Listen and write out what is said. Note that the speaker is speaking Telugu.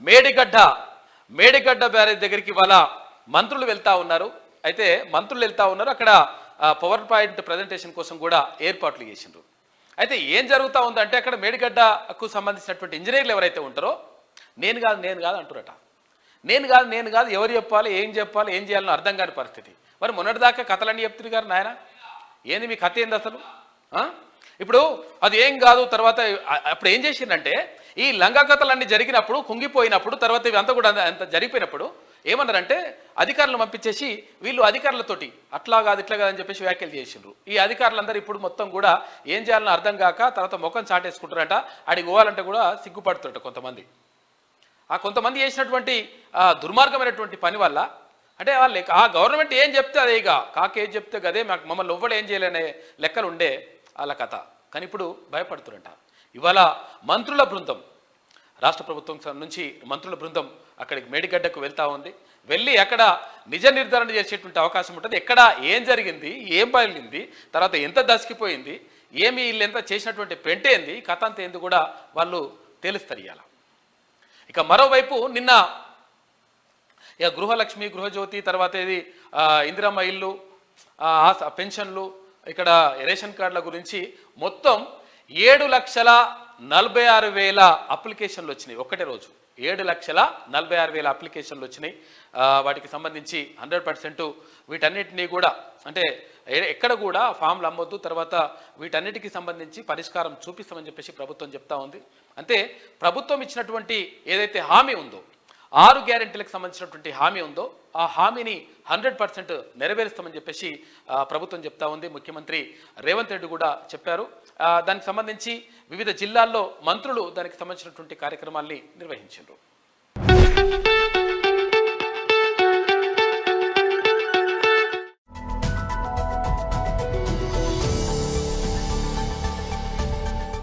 మేడిగడ్డ బ్యారేజ్ దగ్గరికి ఇవాళ మంత్రులు వెళ్తా ఉన్నారు. అయితే మంత్రులు వెళ్తా ఉన్నారు, అక్కడ పవర్ పాయింట్ ప్రజెంటేషన్ కోసం కూడా ఏర్పాట్లు చేసిండ్రు. అయితే ఏం జరుగుతూ ఉందంటే అక్కడ మేడిగడ్డకు సంబంధించినటువంటి ఇంజనీర్లు ఎవరైతే ఉంటారో నేను కాదు అంటురట. నేను కాదు ఎవరు చెప్పాలి, ఏం చేయాలని అర్థం కాని పరిస్థితి. మరి మొన్నటిదాకా కథలన్నీ చెప్తున్నారు గారు నాయన, ఏంది మీ కథ ఏంది అసలు? ఇప్పుడు అది ఏం కాదు. తర్వాత అప్పుడు ఏం చేసిందంటే ఈ లంగా కథలన్నీ జరిగినప్పుడు, కుంగిపోయినప్పుడు, తర్వాత ఇవి అంతా కూడా అంత జరిగిపోయినప్పుడు ఏమన్నారంటే అధికారులను పంపించేసి వీళ్ళు అధికారులతోటి అట్లా కాదు ఇట్లా కాదని చెప్పేసి వ్యాఖ్యలు చేసిండ్రు. ఈ అధికారులందరూ ఇప్పుడు మొత్తం కూడా ఏం చేయాలని అర్థం కాక తర్వాత ముఖం చాటేసుకుంటారంట. ఆడికి పోవాలంటే కూడా సిగ్గుపడుతుంట కొంతమంది. ఆ కొంతమంది చేసినటువంటి దుర్మార్గమైనటువంటి పని వల్ల అంటే వాళ్ళు ఆ గవర్నమెంట్ ఏం చెప్తే అదే, ఇక కాకేం చెప్తే గదే, మమ్మల్ని ఎవ్వడు ఏం చేయలేనే లెక్కలు ఉండే వాళ్ళ కథ. కానీ ఇప్పుడు భయపడుతురంట. ఇవాళ మంత్రుల బృందం, రాష్ట్ర ప్రభుత్వం నుంచి మంత్రుల బృందం అక్కడికి మేడిగడ్డకు వెళ్తూ ఉంది. వెళ్ళి అక్కడ నిజ నిర్ధారణ చేసేటువంటి అవకాశం ఉంటుంది. ఎక్కడ ఏం జరిగింది, ఏం బయలింది, తర్వాత ఎంత దసికిపోయింది, ఏమి వీళ్ళు ఎంత చేసినటువంటి పెంటేంది, కథ అంత ఏంది కూడా వాళ్ళు తేలుస్తారు ఇవాళ. ఇక మరోవైపు నిన్న ఇక గృహలక్ష్మి, గృహజ్యోతి, తర్వాత ఇది ఇందిరమ్మ ఇల్లు, పెన్షన్లు, ఇక్కడ రేషన్ కార్డుల గురించి మొత్తం 7,46,000 అప్లికేషన్లు వచ్చినాయి ఒక్కటే రోజు. 7,46,000 అప్లికేషన్లు వచ్చినాయి. వాటికి సంబంధించి 100% వీటన్నిటినీ కూడా అంటే ఎక్కడ కూడా ఫామ్లు అమ్మొద్దు, తర్వాత వీటన్నిటికీ సంబంధించి పరిష్కారం చూపిస్తామని చెప్పేసి ప్రభుత్వం చెప్తా ఉంది. అంటే ప్రభుత్వం ఇచ్చినటువంటి ఏదైతే హామీ ఉందో, 6 గ్యారెంటీలకు సంబంధించినటువంటి హామీ ఉందో ఆ హామీని 100% నెరవేరుస్తామని చెప్పేసి ప్రభుత్వం చెప్తా ఉంది. ముఖ్యమంత్రి రేవంత్ రెడ్డి కూడా చెప్పారు. దానికి సంబంధించి వివిధ జిల్లాల్లో మంత్రులు దానికి సంబంధించినటువంటి కార్యక్రమాల్ని నిర్వహించారు.